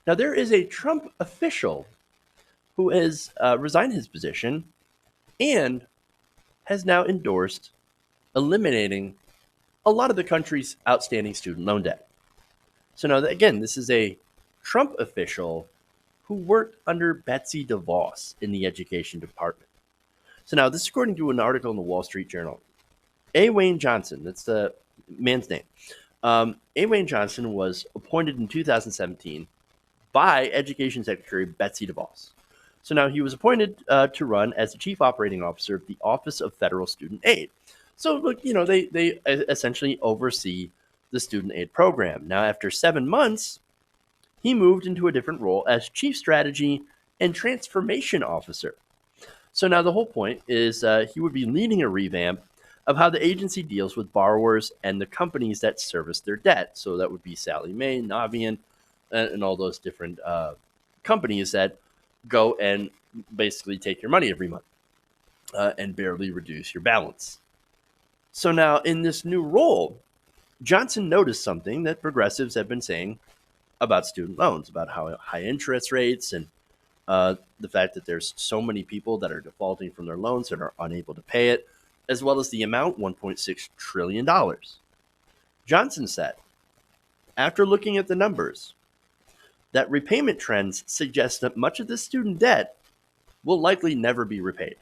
Now, there is a Trump official who has resigned his position and has now endorsed eliminating a lot of the country's outstanding student loan debt. So now, again, this is a Trump official who worked under Betsy DeVos in the education department. So now, this is according to an article in the Wall Street Journal. A. Wayne Johnson, that's the man's name. A. Wayne Johnson was appointed in 2017 by Education Secretary Betsy DeVos. So now he was appointed to run as the chief operating officer of the Office of Federal Student Aid. So look, they essentially oversee the student aid program. Now, after 7 months, he moved into a different role as chief strategy and transformation officer. So now the whole point is he would be leading a revamp of how the agency deals with borrowers and the companies that service their debt. So that would be Sallie Mae, Navient, and all those different companies that go and basically take your money every month and barely reduce your balance. So now in this new role, Johnson noticed something that progressives have been saying about student loans, about how high interest rates and the fact that there's so many people that are defaulting from their loans and are unable to pay it, as well as the amount, $1.6 trillion. Johnson said, after looking at the numbers, that repayment trends suggest that much of this student debt will likely never be repaid.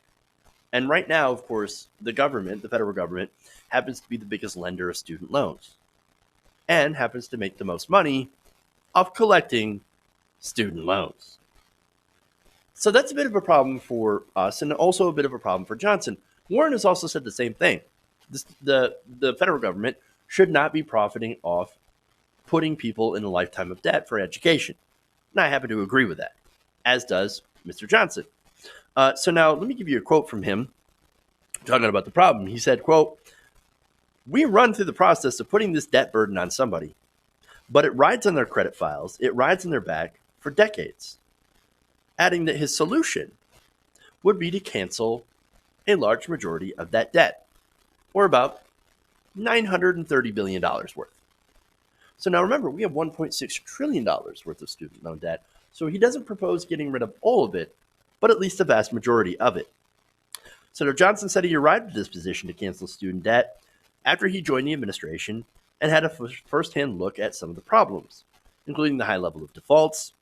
And right now, of course, the government, the federal government, happens to be the biggest lender of student loans and happens to make the most money off collecting student loans. So that's a bit of a problem for us and also a bit of a problem for Johnson. Warren has also said the same thing. The federal government should not be profiting off putting people in a lifetime of debt for education. And I happen to agree with that, as does Mr. Johnson. So now let me give you a quote from him talking about the problem. He said, quote, "We run through the process of putting this debt burden on somebody, but it rides on their credit files. It rides on their back for decades." Adding that his solution would be to cancel a large majority of that debt, or about $930 billion worth. So now remember, we have $1.6 trillion worth of student loan debt. So he doesn't propose getting rid of all of it, but at least the vast majority of it. Senator Johnson said he arrived at this position to cancel student debt after he joined the administration and had a firsthand look at some of the problems, including the high level of defaults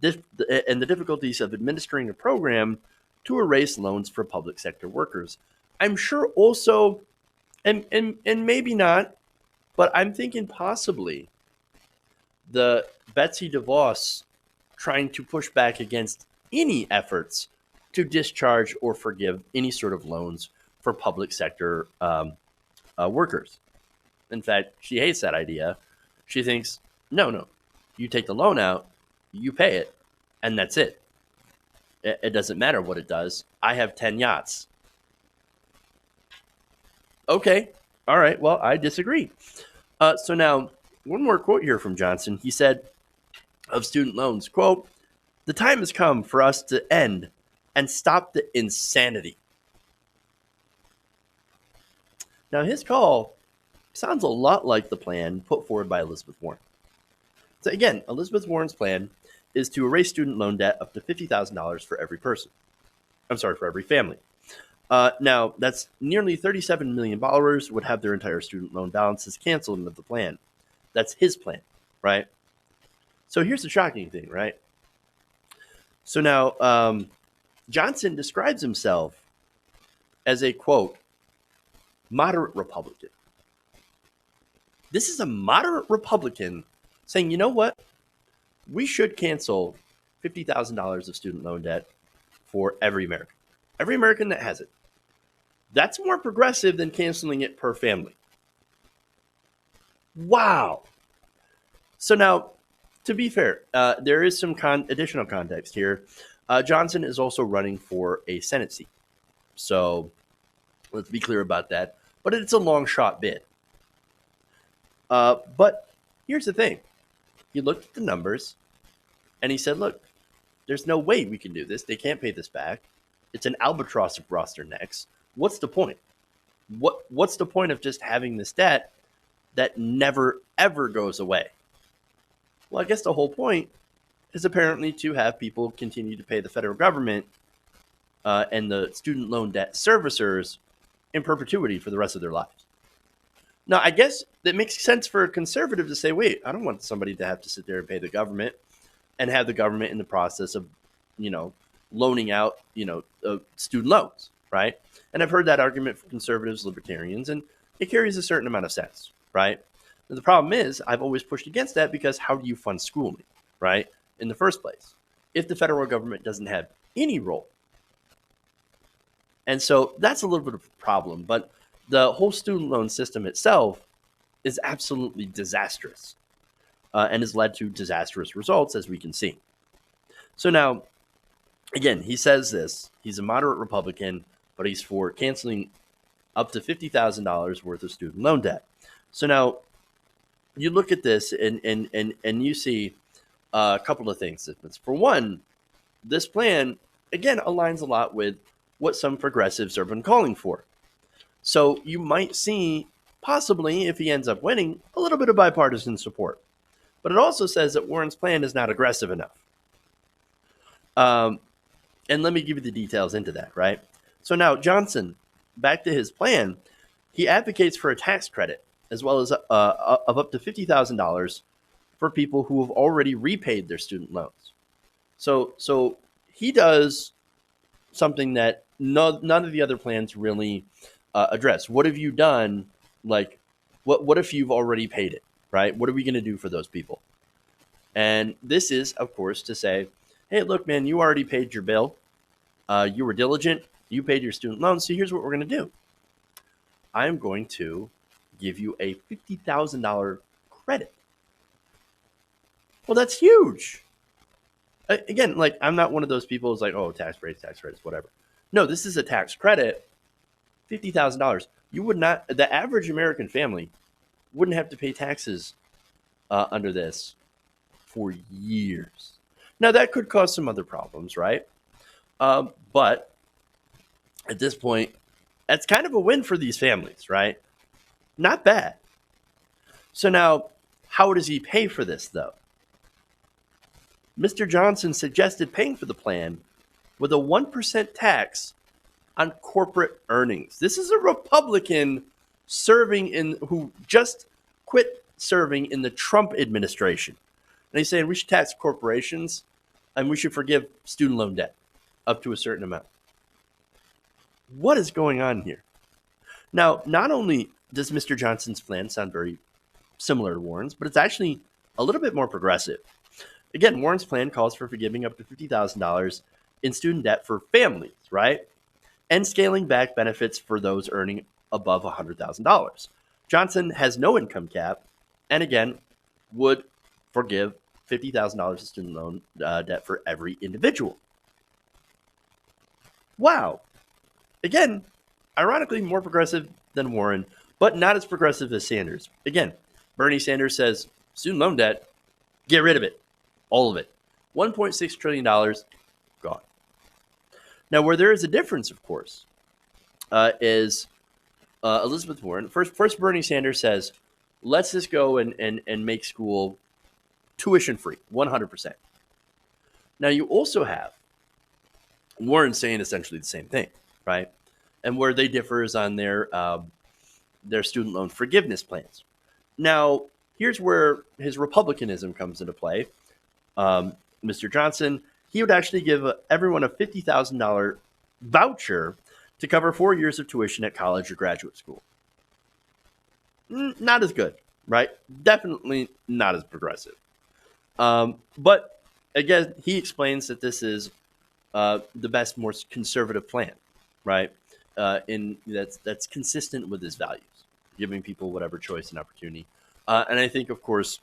and the difficulties of administering a program to erase loans for public sector workers. I'm sure also, and maybe not, but I'm thinking possibly the Betsy DeVos trying to push back against any efforts to discharge or forgive any sort of loans for public sector workers. In fact, she hates that idea. She thinks, no, you take the loan out, you pay it, and that's it. It doesn't matter what it does. I have 10 yachts. Okay, all right, well, I disagree. So now, one more quote here from Johnson. He said of student loans, quote, "The time has come for us to end and stop the insanity." Now, his call sounds a lot like the plan put forward by Elizabeth Warren. So again, Elizabeth Warren's plan is to erase student loan debt up to $50,000 for every person. For every family. Now, that's nearly 37 million borrowers would have their entire student loan balances canceled under the plan. That's his plan, right? So here's the shocking thing, right? So now, Johnson describes himself as a, quote, moderate Republican. This is a moderate Republican saying, you know what? We should cancel $50,000 of student loan debt for every American that has it. That's more progressive than canceling it per family. Wow. So now, to be fair, there is some additional context here. Johnson is also running for a Senate seat. So let's be clear about that. But it's a long shot bid. But here's the thing. He looked at the numbers and he said, look, there's no way we can do this. They can't pay this back. It's an albatross across their necks. What's the point? What's the point of just having this debt that never, ever goes away? Well, I guess the whole point is apparently to have people continue to pay the federal government and the student loan debt servicers in perpetuity for the rest of their lives. Now, I guess that makes sense for a conservative to say, wait, I don't want somebody to have to sit there and pay the government and have the government in the process of, loaning out, student loans, right? And I've heard that argument from conservatives, libertarians, and it carries a certain amount of sense, right? And the problem is, I've always pushed against that because how do you fund schooling, right? In the first place, if the federal government doesn't have any role. And so that's a little bit of a problem, but the whole student loan system itself is absolutely disastrous and has led to disastrous results, as we can see. So now, again, he says this. He's a moderate Republican, but he's for canceling up to $50,000 worth of student loan debt. So now you look at this and you see a couple of things. For one, this plan, again, aligns a lot with what some progressives have been calling for. So you might see, possibly, if he ends up winning, a little bit of bipartisan support. But it also says that Warren's plan is not aggressive enough. And let me give you the details into that, right? So now Johnson, back to his plan, he advocates for a tax credit as well as of up to $50,000 for people who have already repaid their student loans. So he does something that none of the other plans really address. What have you done? Like, what if you've already paid it, right? What are we going to do for those people? And this is, of course, to say, hey, look, man, you already paid your bill. You were diligent. You paid your student loan. So here's what we're going to do. I'm going to give you a $50,000 credit. Well, that's huge. Again, like, I'm not one of those people who's like, oh, tax credits, whatever. No, this is a tax credit, $50,000. You would not, the average American family wouldn't have to pay taxes under this for years. Now, that could cause some other problems, right? But at this point, that's kind of a win for these families, right? Not bad. So now, how does he pay for this, though? Mr. Johnson suggested paying for the plan with a 1% tax on corporate earnings. This is a Republican who just quit serving in the Trump administration. And he's saying we should tax corporations and we should forgive student loan debt up to a certain amount. What is going on here? Now, not only does Mr. Johnson's plan sound very similar to Warren's, but it's actually a little bit more progressive. Again, Warren's plan calls for forgiving up to $50,000 in student debt for families, right? And scaling back benefits for those earning above $100,000. Johnson has no income cap and, again, would forgive $50,000 of student loan debt for every individual. Wow. Again, ironically, more progressive than Warren, but not as progressive as Sanders. Again, Bernie Sanders says student loan debt, get rid of it. All of it. $1.6 trillion gone. Now, where there is a difference, of course, is Elizabeth Warren. First, Bernie Sanders says, let's just go and make school tuition free, 100%. Now, you also have Warren saying essentially the same thing, right? And where they differ is on their student loan forgiveness plans. Now, here's where his Republicanism comes into play. Mr. Johnson, he would actually give everyone a $50,000 voucher to cover 4 years of tuition at college or graduate school. Not as good, right? Definitely not as progressive. But again, he explains that this is the best, more conservative plan, right? That's consistent with his values, giving people whatever choice and opportunity. And I think, of course,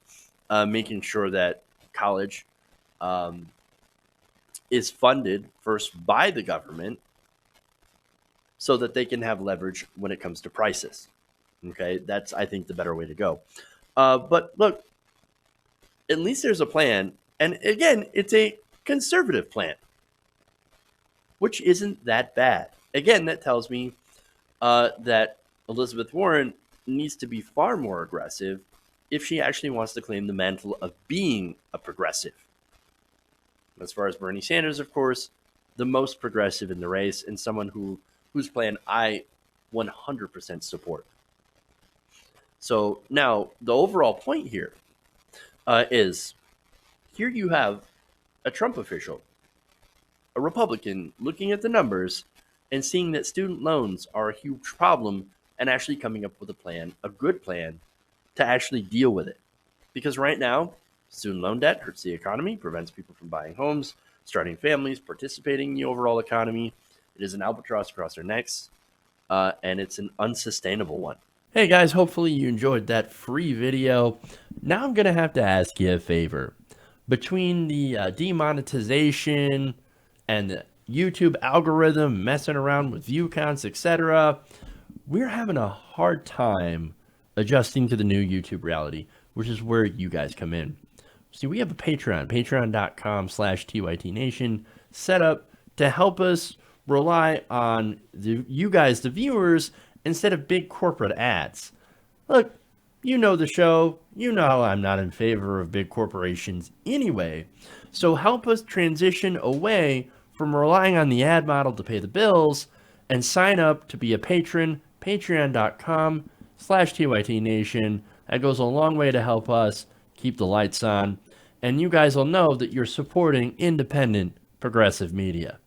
making sure that college is funded first by the government so that they can have leverage when it comes to prices. Okay, that's, I think, the better way to go. But look, at least there's a plan. And again, it's a conservative plan, which isn't that bad. Again, that tells me that Elizabeth Warren needs to be far more aggressive if she actually wants to claim the mantle of being a progressive. As far as Bernie Sanders, of course, the most progressive in the race and someone whose plan I 100% support. So now the overall point here is here you have a Trump official, a Republican, looking at the numbers and seeing that student loans are a huge problem and actually coming up with a plan, a good plan, to actually deal with it. Because right now, student loan debt hurts the economy, prevents people from buying homes, starting families, participating in the overall economy. It is an albatross across their necks, and it's an unsustainable one. Hey guys, hopefully you enjoyed that free video. Now I'm going to have to ask you a favor. Between the demonetization and the YouTube algorithm messing around with view counts, etc., we're having a hard time adjusting to the new YouTube reality, which is where you guys come in. See, we have a patreon.com/TYTNation set up to help us rely on you guys, the viewers, instead of big corporate ads. Look, you know the show. You know I'm not in favor of big corporations anyway. So help us transition away from relying on the ad model to pay the bills and sign up to be a patron, patreon.com/TYTNation. That goes a long way to help us keep the lights on. And you guys will know that you're supporting independent progressive media.